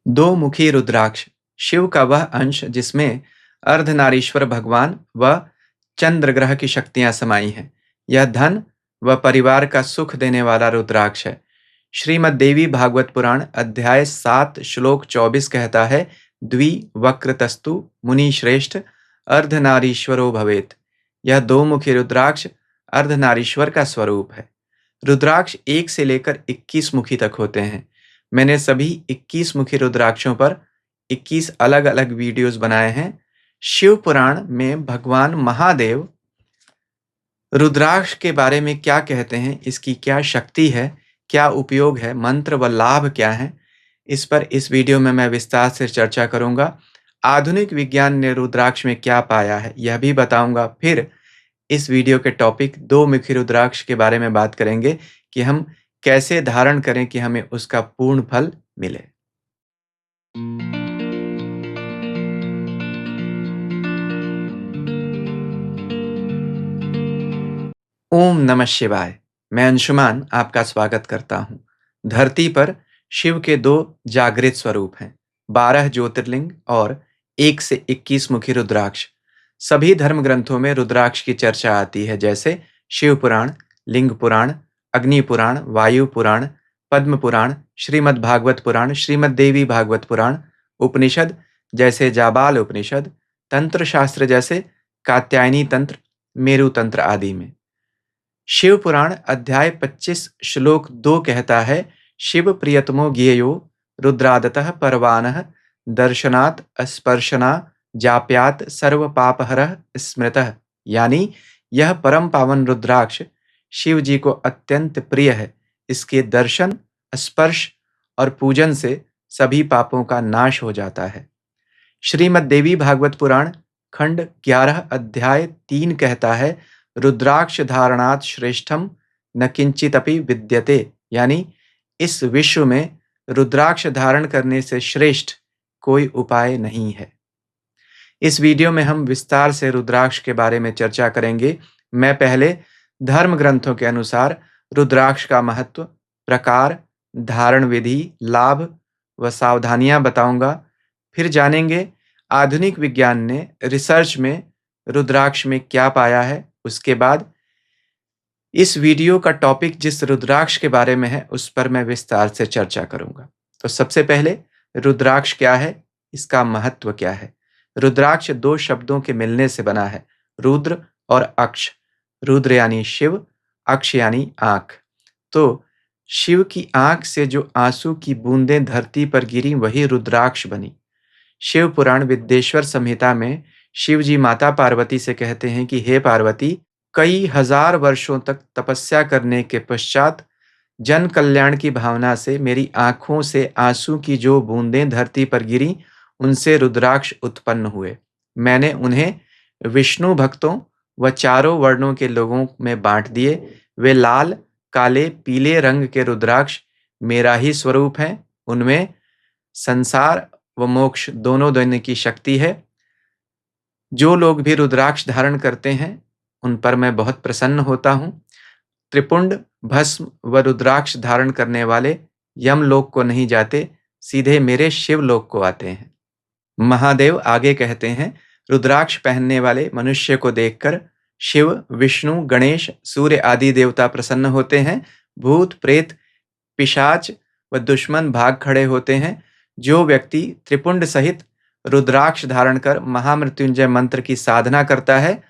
दो मुखी रुद्राक्ष शिव का वह अंश जिसमें अर्धनारीश्वर भगवान व चंद्र ग्रह की शक्तियां समाई हैं। यह धन व परिवार का सुख देने वाला रुद्राक्ष है। श्रीमद् देवी भागवत पुराण अध्याय 7 श्लोक 24 कहता है, द्वि वक्रतस्तु मुनि श्रेष्ठ अर्धनारीश्वरो भवेत। यह दो मुखी रुद्राक्ष अर्धनारीश्वर का स्वरूप है। रुद्राक्ष 1 से लेकर 21 मुखी तक होते हैं। मैंने सभी 21 मुखी रुद्राक्षों पर 21 अलग अलग वीडियोस बनाए हैं। शिव पुराण में भगवान महादेव रुद्राक्ष के बारे में क्या कहते हैं, इसकी क्या शक्ति है, क्या उपयोग है, मंत्र व लाभ क्या है, इस पर इस वीडियो में मैं विस्तार से चर्चा करूंगा। आधुनिक विज्ञान ने रुद्राक्ष में क्या पाया है यह भी बताऊंगा। फिर इस वीडियो के टॉपिक दो मुखी रुद्राक्ष के बारे में बात करेंगे कि हम कैसे धारण करें कि हमें उसका पूर्ण फल मिले। ओम नमः शिवाय। मैं अंशुमान आपका स्वागत करता हूं। धरती पर शिव के दो जागृत स्वरूप हैं, 12 ज्योतिर्लिंग और 1 से 21 मुखी रुद्राक्ष। सभी धर्म ग्रंथों में रुद्राक्ष की चर्चा आती है, जैसे शिव पुराण, लिंग पुराण, अग्नि पुराण, वायु पुराण, पद्म पुराण, श्रीमद् भागवत पुराण, श्रीमद् देवी भागवत पुराण, उपनिषद जैसे जाबाल उपनिषद, तंत्र शास्त्र जैसे कात्यायनी तंत्र, मेरु तंत्र आदि में। शिव पुराण अध्याय 25 श्लोक 2 कहता है, शिव प्रियतमो ज्ञेयो रुद्रादतः परवानः दर्शनात् स्पर्शना जाप्यात सर्व पापहरः स्मृतः। यानी यह परम पावन रुद्राक्ष शिव जी को अत्यंत प्रिय है। इसके दर्शन, स्पर्श और पूजन से सभी पापों का नाश हो जाता है। श्रीमद् देवी भागवत पुराण खंड 11 अध्याय 3 कहता है, रुद्राक्ष धारणात् श्रेष्ठम न किंचिदपि विद्यते। यानी इस विश्व में रुद्राक्ष धारण करने से श्रेष्ठ कोई उपाय नहीं है। इस वीडियो में हम विस्तार से रुद्राक्ष के बारे में चर्चा करेंगे। मैं पहले धर्म ग्रंथों के अनुसार रुद्राक्ष का महत्व, प्रकार, धारण विधि, लाभ व सावधानियां बताऊंगा। फिर जानेंगे आधुनिक विज्ञान ने रिसर्च में रुद्राक्ष में क्या पाया है। उसके बाद इस वीडियो का टॉपिक जिस रुद्राक्ष के बारे में है उस पर मैं विस्तार से चर्चा करूंगा। तो सबसे पहले रुद्राक्ष क्या है, इसका महत्व क्या है। रुद्राक्ष दो शब्दों के मिलने से बना है, रुद्र और अक्ष। रुद्र यानी शिव, अक्ष यानी आंख। तो शिव की आंख से जो आंसू की बूंदें धरती पर गिरी वही रुद्राक्ष बनी। शिव पुराण विद्येश्वर संहिता में शिव जी माता पार्वती से कहते हैं कि हे पार्वती, कई हजार वर्षों तक तपस्या करने के पश्चात जन कल्याण की भावना से मेरी आंखों से आंसू की जो बूंदें धरती पर गिरी उनसे रुद्राक्ष उत्पन्न हुए। मैंने उन्हें विष्णु भक्तों व चारों वर्णों के लोगों में बांट दिए। वे लाल, काले, पीले रंग के रुद्राक्ष मेरा ही स्वरूप हैं। उनमें संसार व मोक्ष दोनों देने की शक्ति है। जो लोग भी रुद्राक्ष धारण करते हैं उन पर मैं बहुत प्रसन्न होता हूँ। त्रिपुंड, भस्म व रुद्राक्ष धारण करने वाले यमलोक को नहीं जाते, सीधे मेरे शिवलोक को आते हैं। महादेव आगे कहते हैं, रुद्राक्ष पहनने वाले मनुष्य को देखकर शिव, विष्णु, गणेश, सूर्य आदि देवता प्रसन्न होते हैं। भूत, प्रेत, पिशाच व दुश्मन भाग खड़े होते हैं। जो व्यक्ति त्रिपुंड सहित रुद्राक्ष धारण कर महामृत्युंजय मंत्र की साधना करता है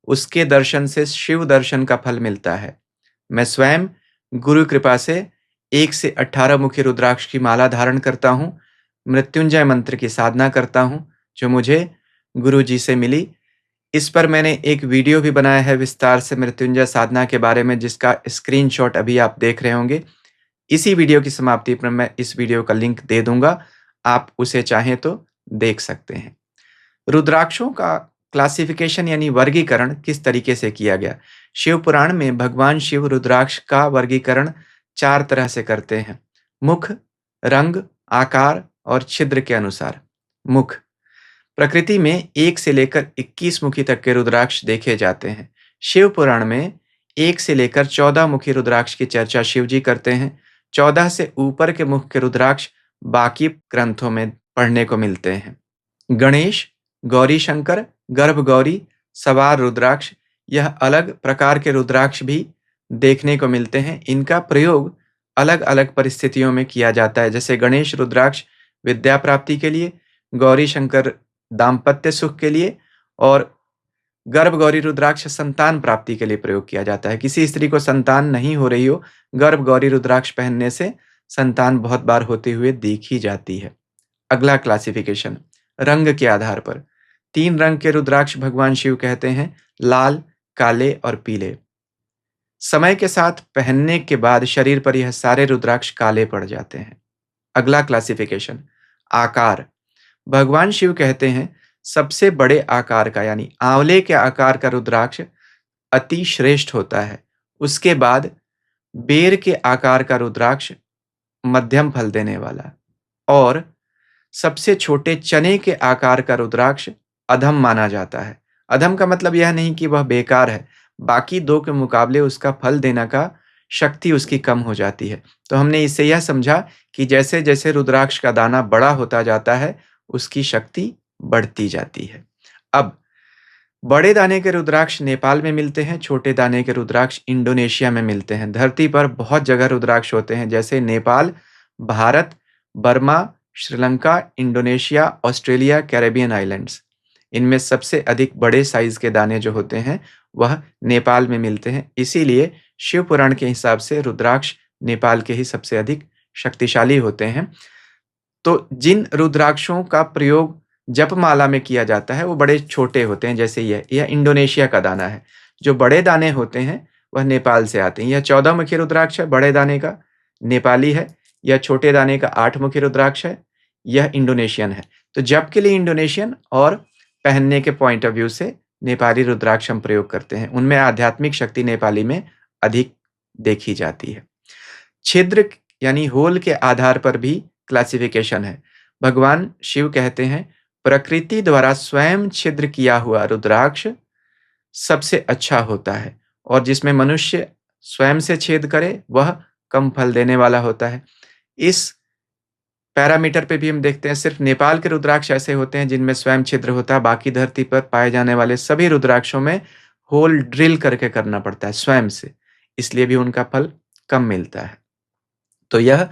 उसके दर्शन से शिव दर्शन का फल मिलता है। मैं स्वयं गुरु कृपा से 1 से 18 मुखी रुद्राक्ष की माला धारण करता हूँ। मृत्युंजय मंत्र की साधना करता हूँ जो मुझे गुरु जी से मिली। इस पर मैंने एक वीडियो भी बनाया है विस्तार से मृत्युंजय साधना के बारे में, जिसका स्क्रीनशॉट अभी आप देख रहे होंगे। इसी वीडियो की समाप्ति पर मैं इस वीडियो का लिंक दे दूंगा, आप उसे चाहें तो देख सकते हैं। रुद्राक्षों का क्लासिफिकेशन यानी वर्गीकरण किस तरीके से किया गया। शिव पुराण में भगवान शिव रुद्राक्ष का वर्गीकरण 4 तरह से करते हैं, मुख, रंग, आकार और छिद्र के अनुसार। मुख, प्रकृति में 1 से लेकर 21 मुखी तक के रुद्राक्ष देखे जाते हैं। शिव पुराण में 1 से लेकर 14 मुखी रुद्राक्ष की चर्चा शिव जी करते हैं। 14 से ऊपर के मुख के रुद्राक्ष बाकी ग्रंथों में पढ़ने को मिलते हैं। गणेश, गौरी शंकर, गर्भ गौरी, सवार रुद्राक्ष, यह अलग प्रकार के रुद्राक्ष भी देखने को मिलते हैं। इनका प्रयोग अलग-अलग परिस्थितियों में किया जाता है। जैसे गणेश रुद्राक्ष विद्या प्राप्ति के लिए, गौरी शंकर दाम्पत्य सुख के लिए और गर्भ गौरी रुद्राक्ष संतान प्राप्ति के लिए प्रयोग किया जाता है। किसी स्त्री को संतान नहीं हो रही हो, गर्भ गौरी रुद्राक्ष पहनने से संतान बहुत बार होते हुए देखी जाती है। अगला क्लासिफिकेशन रंग के आधार पर। 3 रंग के रुद्राक्ष भगवान शिव कहते हैं, लाल, काले और पीले। समय के साथ पहनने के बाद शरीर पर यह सारे रुद्राक्ष काले पड़ जाते हैं। अगला क्लासिफिकेशन आकार। भगवान शिव कहते हैं, सबसे बड़े आकार का यानी आंवले के आकार का रुद्राक्ष अति श्रेष्ठ होता है। उसके बाद बेर के आकार का रुद्राक्ष मध्यम फल देने वाला और सबसे छोटे चने के आकार का रुद्राक्ष अधम माना जाता है। अधम का मतलब यह नहीं कि वह बेकार है, बाकी 2 के मुकाबले उसका फल देने का शक्ति उसकी कम हो जाती है। तो हमने इससे यह समझा कि जैसे-जैसे रुद्राक्ष का दाना बड़ा होता जाता है, उसकी शक्ति बढ़ती जाती है। अब बड़े दाने के रुद्राक्ष नेपाल में मिलते हैं, छोटे दाने के रुद्राक्ष इंडोनेशिया में मिलते हैं। धरती पर बहुत जगह रुद्राक्ष होते हैं, जैसे Nepal, Bharat, Burma, Sri Lanka, Indonesia, Australia, Caribbean islands. इनमें सबसे अधिक बड़े साइज के दाने जो होते हैं, वह नेपाल में मिलते हैं। इसीलिए शिव पुराण के हिसाब से रुद्राक्ष नेपाल के ही सबसे अधिक शक्तिशाली होते हैं। तो जिन रुद्राक्षों का प्रयोग जपमाला में किया जाता है, वो बड़े छोटे होते हैं, जैसे यह इंडोनेशिया का दाना है। जो बड़े दाने होते हैं, वह नेपाल से आते हैं। यह 14 मुखी रुद्राक्ष है, बड़े दाने का, नेपाली है। यह छोटे दाने का 8 मुखी रुद्राक्ष है, यह इंडोनेशियन है। तो जप के लिए इंडोनेशियन और पहनने के पॉइंट ऑफ व्यू से नेपाली रुद्राक्ष हम प्रयोग करते हैं। उनमें आध्यात्मिक शक्ति नेपाली में अधिक देखी जाती है। छिद्र यानी होल के आधार पर भी क्लासिफिकेशन है। भगवान शिव कहते हैं, प्रकृति द्वारा स्वयं छिद्र किया हुआ रुद्राक्ष सबसे अच्छा होता है और जिसमें मनुष्य स्वयं से छेद करे वह कम फल देने वाला होता है। इस पैरामीटर पे भी हम देखते हैं, सिर्फ नेपाल के रुद्राक्ष ऐसे होते हैं जिनमें स्वयं छिद्र होता है। बाकी धरती पर पाए जाने वाले सभी रुद्राक्षों में होल ड्रिल करके करना पड़ता है स्वयं से, इसलिए भी उनका फल कम मिलता है। तो यह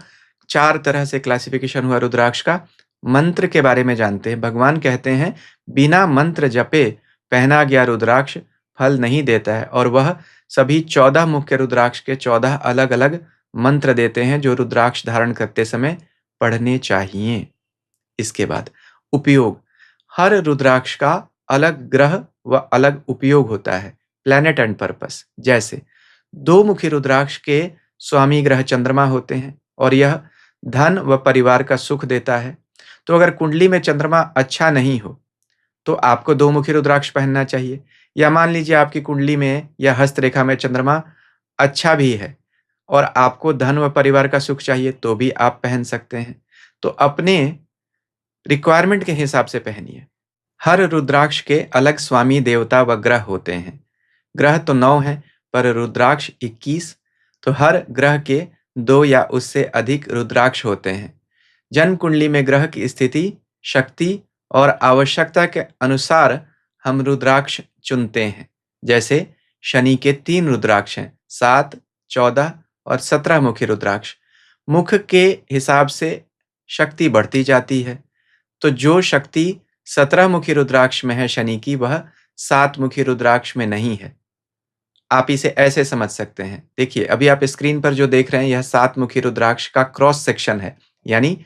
4 तरह से क्लासिफिकेशन हुआ रुद्राक्ष का। मंत्र के बारे में जानते हैं। भगवान कहते हैं, बिना मंत्र जपे पहना गया रुद्राक्ष फल नहीं देता है और वह सभी 14 मुख्य रुद्राक्ष के 14 अलग-अलग मंत्र देते हैं, जो रुद्राक्ष धारण करते समय पढ़ने चाहिए। इसके बाद उपयोग। हर रुद्राक्ष का अलग ग्रह व अलग उपयोग होता है, प्लैनेट एंड पर्पस। जैसे 2 मुखी रुद्राक्ष के स्वामी ग्रह चंद्रमा होते हैं और यह धन व परिवार का सुख देता है। तो अगर कुंडली में चंद्रमा अच्छा नहीं हो, तो आपको 2 मुखी रुद्राक्ष पहनना चाहिए। या मान लीजिए आपकी कुंडली में या हस्तरेखा में चंद्रमा अच्छा भी है और आपको धन व परिवार का सुख चाहिए, तो भी आप पहन सकते हैं। तो अपने रिक्वायरमेंट के हिसाब से पहनिए। हर रुद्राक्ष के अलग स्वामी देवता व ग्रह होते हैं। ग्रह तो 9 हैं, पर रुद्राक्ष 21। तो हर ग्रह के 2 या उससे अधिक रुद्राक्ष होते हैं। जन्म कुंडली में ग्रह की स्थिति, शक्ति और आवश्यकता के अनुसार हम रुद्राक्ष चुनते हैं। जैसे शनि के 3 रुद्राक्ष हैं, 7, 14 और 17 मुखी रुद्राक्ष। मुख के हिसाब से शक्ति बढ़ती जाती है। तो जो शक्ति 17 मुखी रुद्राक्ष में है शनि की, वह 7 मुखी रुद्राक्ष में नहीं है। आप इसे ऐसे समझ सकते हैं। देखिए, अभी आप स्क्रीन पर जो देख रहे हैं, यह 7 मुखी रुद्राक्ष का क्रॉस सेक्शन है। यानी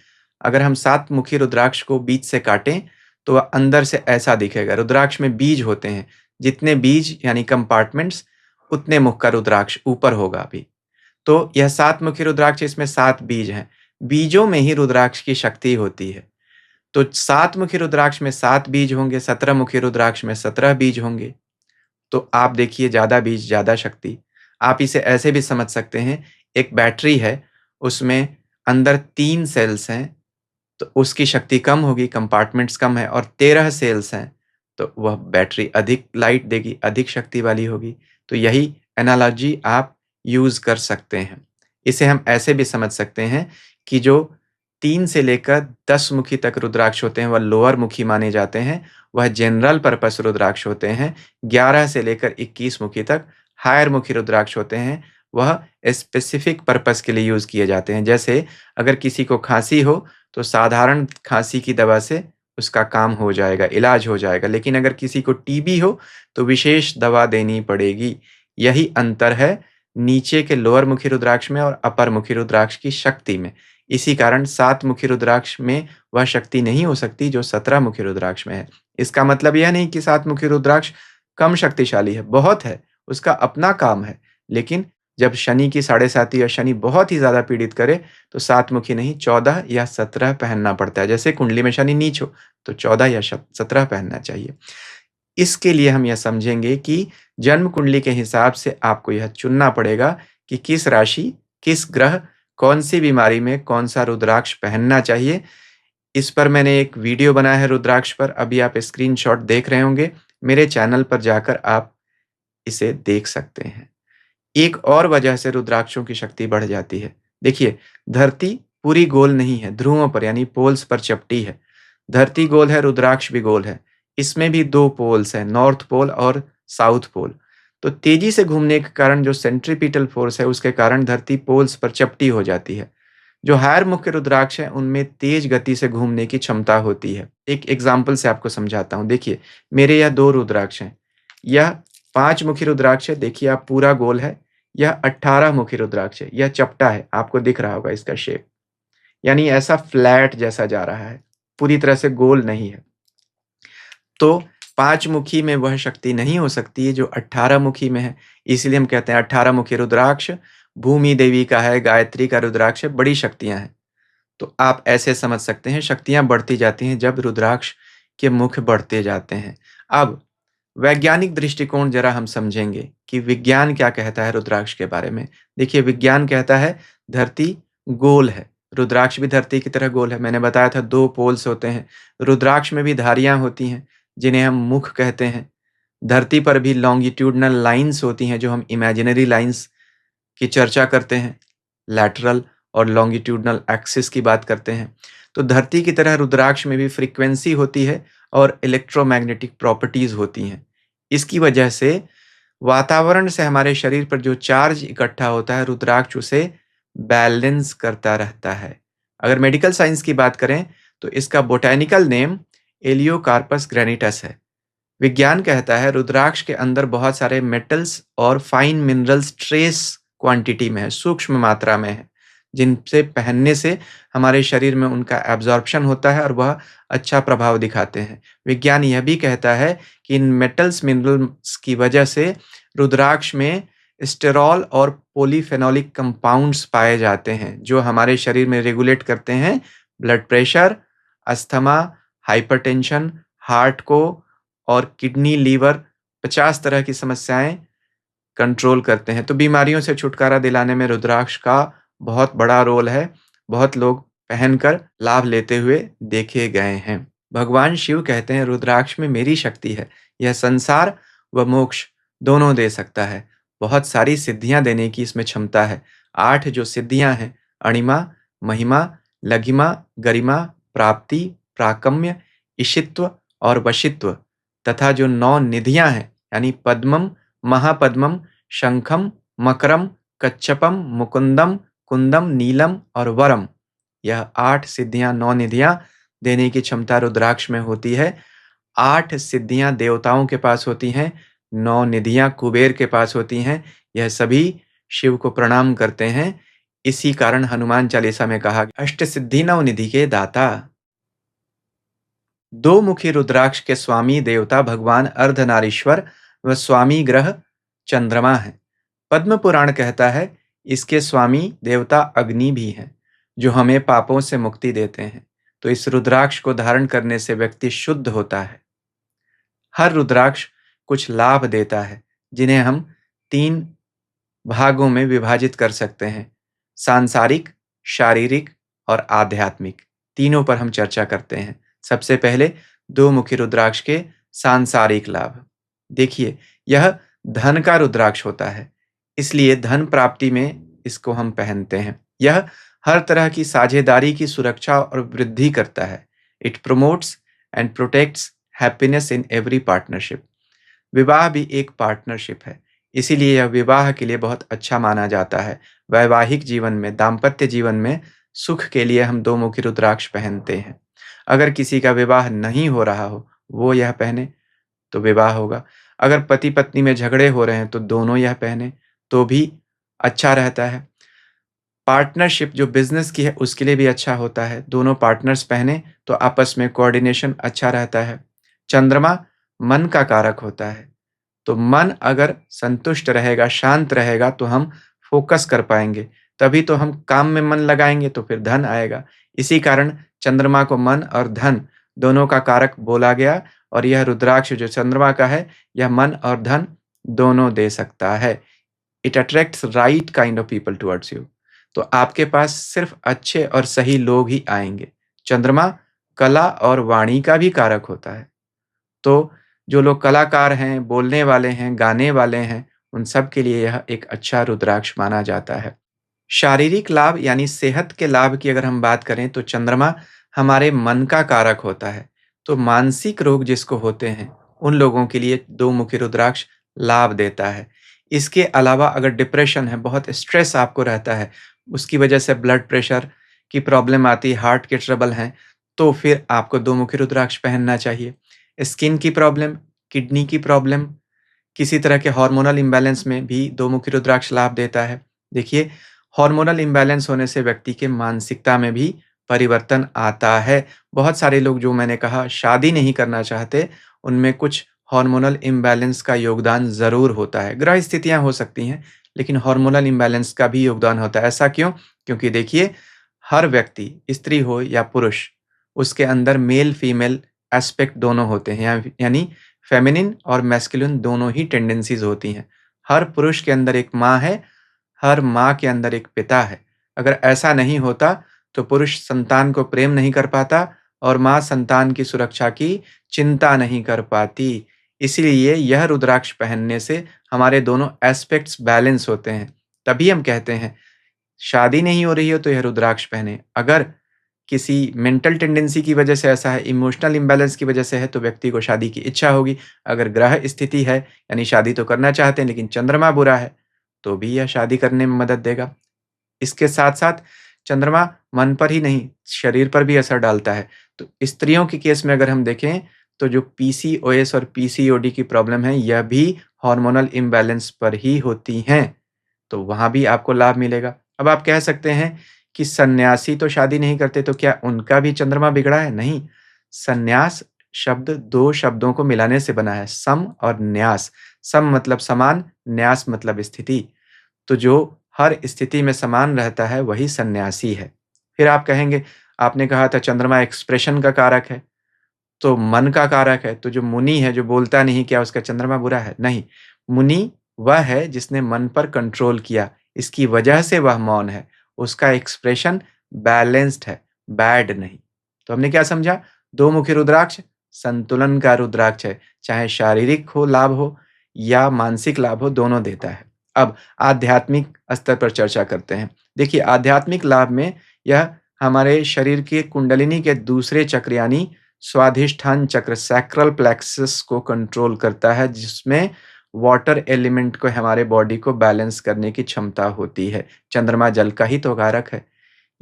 अगर हम 7 मुखी रुद्राक्ष को बीच से काटें, तो वह अंदर से ऐसा दिखेगा। रुद्राक्ष में बीज होते हैं। जितने बीज यानी कंपार्टमेंट्स, उतने मुख का रुद्राक्ष ऊपर होगा अभी। तो यह 7 मुखी रुद्राक्ष, इसमें 7 बीज हैं। बीजों में ही रुद्राक्ष की शक्ति होती है। तो 7 मुखी रुद्राक्ष में 7 बीज होंगे, 17 मुखी रुद्राक्ष में 17 बीज होंगे। तो आप देखिए, ज़्यादा बीज ज़्यादा शक्ति। आप इसे ऐसे भी समझ सकते हैं, एक बैटरी है, उसमें अंदर 3 सेल्स हैं, तो उसकी शक्ति कम होगी, कंपार्टमेंट्स कम है, और 13 सेल्स हैं, तो वह बैटरी अधिक लाइट देगी, अधिक शक्ति वाली होगी। तो यही एनालॉजी आप यूज़ कर सकते हैं। इसे हम ऐसे भी समझ सकते हैं कि जो 3 से लेकर 10 मुखी तक रुद्राक्ष होते हैं, वह लोअर मुखी माने जाते हैं, वह जनरल पर्पस रुद्राक्ष होते हैं। 11 से लेकर 21 मुखी तक हायर मुखी रुद्राक्ष होते हैं, वह स्पेसिफिक पर्पस के लिए यूज़ किए जाते हैं। जैसे अगर किसी को खाँसी हो, तो साधारण खाँसी की दवा से उसका काम हो जाएगा, इलाज हो जाएगा। लेकिन अगर किसी को टीबी हो, तो विशेष दवा देनी पड़ेगी। यही अंतर है नीचे के लोअर मुखी रुद्राक्ष में और अपर मुखी रुद्राक्ष की शक्ति में। इसी कारण 7 मुखी रुद्राक्ष में वह शक्ति नहीं हो सकती जो 17 मुखी रुद्राक्ष में है। इसका मतलब यह नहीं कि 7 मुखी रुद्राक्ष कम शक्तिशाली है, बहुत है, उसका अपना काम है। लेकिन जब शनि की साढ़ेसाती या शनि बहुत ही ज़्यादा पीड़ित करे, तो 7 मुखी नहीं 14 या 17 पहनना पड़ता है। जैसे कुंडली में शनि नीच हो, तो 14 या 17 पहनना चाहिए। इसके लिए हम यह समझेंगे कि जन्म कुंडली के हिसाब से आपको यह चुनना पड़ेगा कि किस राशि, किस ग्रह, कौन-सी बीमारी में कौन-सा रुद्राक्ष पहनना चाहिए। इस पर मैंने एक वीडियो बनाया है रुद्राक्ष पर, अभी आप स्क्रीनशॉट देख रहे होंगे। मेरे चैनल पर जाकर आप इसे देख सकते हैं। एक और वजह से रुद्राक्षों की शक्ति बढ़ जाती है। देखिए, धरती पूरी गोल नहीं है, ध्रुवों पर यानी पोल्स पर चपटी है। धरती गोल है, रुद्राक्ष भी गोल है। इसमें भी 2 पोल्स हैं, नॉर्थ पोल और साउथ पोल। तो तेजी से घूमने के कारण जो सेंट्रीपिटल फोर्स है, उसके कारण धरती पोल्स पर चपटी हो जाती है। जो हायर मुख्य रुद्राक्ष है, उनमें तेज गति से घूमने की क्षमता होती है। एक एग्जाम्पल से आपको समझाता हूँ। देखिए, मेरे यह 2 रुद्राक्ष हैं। यह 5 मुखी रुद्राक्ष है, देखिए आप पूरा गोल है। यह 18 मुखी रुद्राक्ष है, यह चपटा है, आपको दिख रहा होगा इसका शेप। यानी ऐसा फ्लैट जैसा जा रहा है, पूरी तरह से गोल नहीं है। तो 5 मुखी में वह शक्ति नहीं हो सकती है जो 18 मुखी में है। इसलिए हम कहते हैं 18 मुखी रुद्राक्ष भूमि देवी का है, गायत्री का रुद्राक्ष है, बड़ी शक्तियाँ हैं। तो आप ऐसे समझ सकते हैं शक्तियाँ बढ़ती जाती हैं जब रुद्राक्ष के मुख बढ़ते जाते हैं। अब वैज्ञानिक दृष्टिकोण ज़रा हम समझेंगे कि विज्ञान क्या कहता है रुद्राक्ष के बारे में। देखिए, विज्ञान कहता है धरती गोल है, रुद्राक्ष भी धरती की तरह गोल है। मैंने बताया था 2 पोल्स होते हैं। रुद्राक्ष में भी धारियाँ होती हैं, जिन्हें हम मुख कहते हैं। धरती पर भी लॉन्गिट्यूडनल लाइन्स होती हैं जो हम इमेजिनरी लाइन्स की चर्चा करते हैं। लैटरल और लॉन्गिट्यूडनल एक्सिस की बात करते हैं। तो धरती की तरह रुद्राक्ष में भी फ्रीक्वेंसी होती है और इलेक्ट्रोमैग्नेटिक प्रॉपर्टीज़ होती हैं। इसकी वजह से वातावरण से हमारे शरीर पर जो चार्ज इकट्ठा होता है, रुद्राक्ष उसे बैलेंस करता रहता है। अगर मेडिकल साइंस की बात करें, तो इसका बोटैनिकल नेम एलियोकार्पस ग्रैनिटस है। विज्ञान कहता है रुद्राक्ष के अंदर बहुत सारे मेटल्स और फाइन मिनरल्स ट्रेस क्वांटिटी में है, सूक्ष्म मात्रा में है, जिनसे पहनने से हमारे शरीर में उनका एब्जॉर्प्शन होता है और वह अच्छा प्रभाव दिखाते हैं। विज्ञान यह भी कहता है कि इन मेटल्स मिनरल्स की वजह से रुद्राक्ष में स्टेरॉल और पॉलीफेनोलिक कंपाउंड्स पाए जाते हैं, जो हमारे शरीर में रेगुलेट करते हैं blood pressure, asthma, hypertension, heart को और किडनी, लीवर 50 तरह की समस्याएं कंट्रोल करते हैं। तो बीमारियों से छुटकारा दिलाने में रुद्राक्ष का बहुत बड़ा रोल है। बहुत लोग पहनकर लाभ लेते हुए देखे गए हैं। भगवान शिव कहते हैं रुद्राक्ष में मेरी शक्ति है, यह संसार व मोक्ष दोनों दे सकता है। बहुत सारी सिद्धियां देने की इसमें क्षमता है। 8 जो सिद्धियां हैं, अणिमा, महिमा, लघिमा, गरिमा, प्राप्ति, प्राकम्य, ईशित्व और वशित्व, तथा जो 9 निधियां हैं यानी पद्मम, महापद्मम, शंखम, मकरम, कच्छपम, मुकुंदम, कुंदम, नीलम और वरम, यह 8 सिद्धियां, 9 निधियां देने की क्षमता रुद्राक्ष में होती है। 8 सिद्धियां देवताओं के पास होती हैं, 9 निधियां कुबेर के पास होती हैं। यह सभी शिव को प्रणाम करते हैं। इसी कारण हनुमान चालीसा में कहा, अष्ट सिद्धि 9 निधि के दाता। 2 मुखी रुद्राक्ष के स्वामी देवता भगवान अर्धनारीश्वर व स्वामी ग्रह चंद्रमा है। पद्म पुराण कहता है इसके स्वामी देवता अग्नि भी हैं, जो हमें पापों से मुक्ति देते हैं। तो इस रुद्राक्ष को धारण करने से व्यक्ति शुद्ध होता है। हर रुद्राक्ष कुछ लाभ देता है, जिन्हें हम 3 भागों में विभाजित कर सकते हैं, सांसारिक, शारीरिक और आध्यात्मिक। तीनों पर हम चर्चा करते हैं। सबसे पहले 2 मुखी रुद्राक्ष के सांसारिक लाभ। देखिए, यह धन का रुद्राक्ष होता है, इसलिए धन प्राप्ति में इसको हम पहनते हैं। यह हर तरह की साझेदारी की सुरक्षा और वृद्धि करता है। It promotes and protects happiness in every partnership. विवाह भी एक पार्टनरशिप है, इसीलिए यह विवाह के लिए बहुत अच्छा माना जाता है। वैवाहिक जीवन में, दाम्पत्य जीवन में सुख के लिए हम दो मुखी रुद्राक्ष पहनते हैं। अगर किसी का विवाह नहीं हो रहा हो, वो यह पहने तो विवाह होगा। अगर पति-पत्नी में झगड़े हो रहे हैं तो दोनों यह पहने तो भी अच्छा रहता है। पार्टनरशिप जो बिज़नेस की है उसके लिए भी अच्छा होता है। दोनों पार्टनर्स पहने तो आपस में कोऑर्डिनेशन अच्छा रहता है। चंद्रमा मन का कारक होता है, तो मन अगर संतुष्ट रहेगा, शांत रहेगा तो हम फ़ोकस कर पाएँगे। तभी तो हम काम में मन लगाएँगे तो फिर धन आएगा। इसी कारण चंद्रमा को मन और धन दोनों का कारक बोला गया और यह रुद्राक्ष जो चंद्रमा का है, यह मन और धन दोनों दे सकता है। It attracts right kind of people towards you. तो आपके पास सिर्फ अच्छे और सही लोग ही आएँगे। चंद्रमा कला और वाणी का भी कारक होता है। तो जो लोग कलाकार हैं, बोलने वाले हैं, गाने वाले हैं, उन सब के लिए यह एक अच्छा रुद्राक्ष माना जाता है। शारीरिक लाभ यानी सेहत के लाभ की अगर हम बात करें तो चंद्रमा हमारे मन का कारक होता है। तो मानसिक रोग जिसको होते हैं, उन लोगों के लिए दो मुखी रुद्राक्ष लाभ देता है। इसके अलावा अगर डिप्रेशन है, बहुत स्ट्रेस आपको रहता है, उसकी वजह से ब्लड प्रेशर की प्रॉब्लम आती है, हार्ट के ट्रबल हैं, तो फिर आपको दो मुखी रुद्राक्ष पहनना चाहिए। स्किन की प्रॉब्लम, किडनी की प्रॉब्लम, किसी तरह के हार्मोनल इम्बैलेंस में भी दो मुखी रुद्राक्ष लाभ देता है। देखिए, हार्मोनल इम्बैलेंस होने से व्यक्ति के मानसिकता में भी परिवर्तन आता है। बहुत सारे लोग जो मैंने कहा शादी नहीं करना चाहते, उनमें कुछ हार्मोनल इम्बैलेंस का योगदान ज़रूर होता है। ग्रह स्थितियाँ हो सकती हैं, लेकिन हार्मोनल इम्बैलेंस का भी योगदान होता है। ऐसा क्यों? क्योंकि देखिए, हर व्यक्ति, स्त्री हो या पुरुष, उसके अंदर मेल-फीमेल एस्पेक्ट दोनों होते हैं। यानी फेमिनिन और मैस्कुलिन दोनों ही टेंडेंसीज़ होती हैं। हर पुरुष के अंदर एक माँ है, हर माँ के अंदर एक पिता है। अगर ऐसा नहीं होता, तो पुरुष संतान को प्रेम नहीं कर पाता और माँ संतान की सुरक्षा की चिंता नहीं कर पाती। इसीलिए यह रुद्राक्ष पहनने से हमारे दोनों एस्पेक्ट्स बैलेंस होते हैं। तभी हम कहते हैं, शादी नहीं हो रही हो तो यह रुद्राक्ष पहनें। अगर किसी मेंटल टेंडेंसी की वजह से ऐसा है, इमोशनल इम्बैलेंस की वजह से है, तो व्यक्ति को शादी की इच्छा होगी। अगर ग्रह स्थिति है, यानी शादी तो करना चाहते हैं लेकिन चंद्रमा बुरा है, तो भी यह शादी करने में मदद देगा। इसके साथ-साथ चंद्रमा मन पर ही नहीं, शरीर पर भी असर डालता है। तो स्त्रियों के केस में अगर हम देखें, तो जो पीसीओएस और पीसीओडी की प्रॉब्लम है, यह भी हार्मोनल इम्बैलेंस पर ही होती हैं। तो वहाँ भी आपको लाभ मिलेगा। अब आप कह सकते हैं कि सन्यासी तो शादी नहीं करते, तो क्या उनका भी चंद्रमा बिगड़ा है? नहीं, संन्यास शब्द 2 शब्दों को मिलाने से बना है, सम और न्यास। सम मतलब समान, न्यास मतलब स्थिति। तो जो हर स्थिति में समान रहता है, वही सन्यासी है। फिर आप कहेंगे, आपने कहा था चंद्रमा एक्सप्रेशन का कारक है, तो मन का कारक है, तो जो मुनि है, जो बोलता नहीं, क्या उसका चंद्रमा बुरा है? नहीं, मुनि वह है जिसने मन पर कंट्रोल किया, इसकी वजह से वह मौन है। उसका एक्सप्रेशन बैलेंस्ड है, बैड नहीं। तो हमने क्या समझा? दो मुखी रुद्राक्ष संतुलन का रुद्राक्ष है, चाहे शारीरिक हो लाभ हो या मानसिक लाभ हो, दोनों देता है। अब आध्यात्मिक स्तर पर चर्चा करते हैं। देखिए, आध्यात्मिक लाभ में यह हमारे शरीर के कुंडलिनी के दूसरे चक्र यानी स्वाधिष्ठान चक्र सैक्रल प्लेक्सस को कंट्रोल करता है, जिसमें वाटर एलिमेंट को हमारे बॉडी को बैलेंस करने की क्षमता होती है। चंद्रमा जल का ही तो कारक है।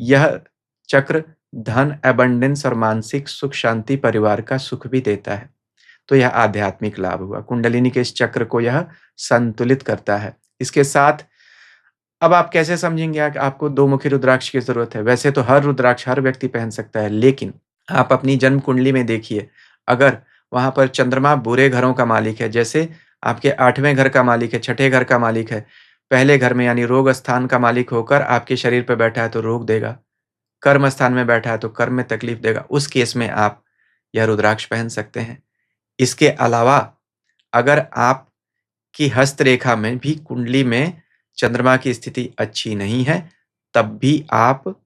यह चक्र धन, अबंडेंस और मानसिक सुख, शांति, परिवार का सुख भी देता है। तो यह आध्यात्मिक लाभ हुआ। कुंडलिनी के इस चक्र को यह संतुलित करता है। इसके साथ अब आप कैसे समझेंगे कि आपको दो मुखी रुद्राक्ष की ज़रूरत है? वैसे तो हर रुद्राक्ष हर व्यक्ति पहन सकता है, लेकिन आप अपनी जन्म कुंडली में देखिए, अगर वहाँ पर चंद्रमा बुरे घरों का मालिक है, जैसे आपके 8वें घर का मालिक है, छठे घर का मालिक है, पहले घर में यानी रोग स्थान का मालिक होकर आपके शरीर पे बैठा है तो रोग देगा, कर्म स्थान में बैठा है तो कर्म में तकलीफ देगा, उस केस में आप यह रुद्राक्ष पहन सकते हैं। इसके अलावा अगर आपकी हस्तरेखा में भी कुंडली में चंद्रमा की स्थिति अच्छी नहीं है, तब भी आप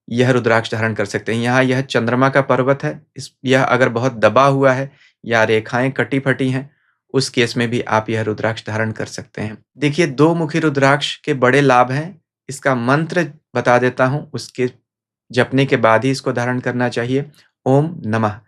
यह रुद्राक्ष धारण कर सकते हैं। यहाँ यह चंद्रमा का पर्वत है, यह अगर बहुत दबा हुआ है या रेखाएँ कटी-फटी हैं, उस केस में भी आप यह रुद्राक्ष धारण कर सकते हैं। देखिए, दो मुखी रुद्राक्ष के बड़े लाभ हैं, इसका मंत्र बता देता हूँ, उसके जपने के बाद ही इसको धारण करना चाहिए। ओम नमः,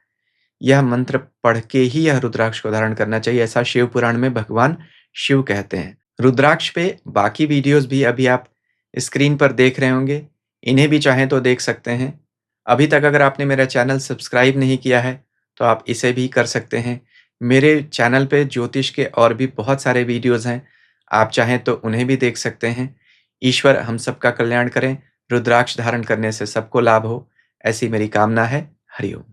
यह मंत्र पढ़ के ही यह रुद्राक्ष को धारण करना चाहिए, ऐसा शिव पुराण में भगवान शिव कहते हैं। रुद्राक्ष पे बाकी वीडियोज़ भी अभी आप स्क्रीन पर देख रहे होंगे, इन्हें भी चाहें तो देख सकते हैं। अभी तक अगर आपने मेरा चैनल सब्सक्राइब नहीं किया है, तो आप इसे भी कर सकते हैं। मेरे चैनल पे ज्योतिष के और भी बहुत सारे वीडियोज़ हैं, आप चाहें तो उन्हें भी देख सकते हैं। ईश्वर हम सबका कल्याण करें, रुद्राक्ष धारण करने से सबको लाभ हो, ऐसी मेरी कामना है। हरि ओम।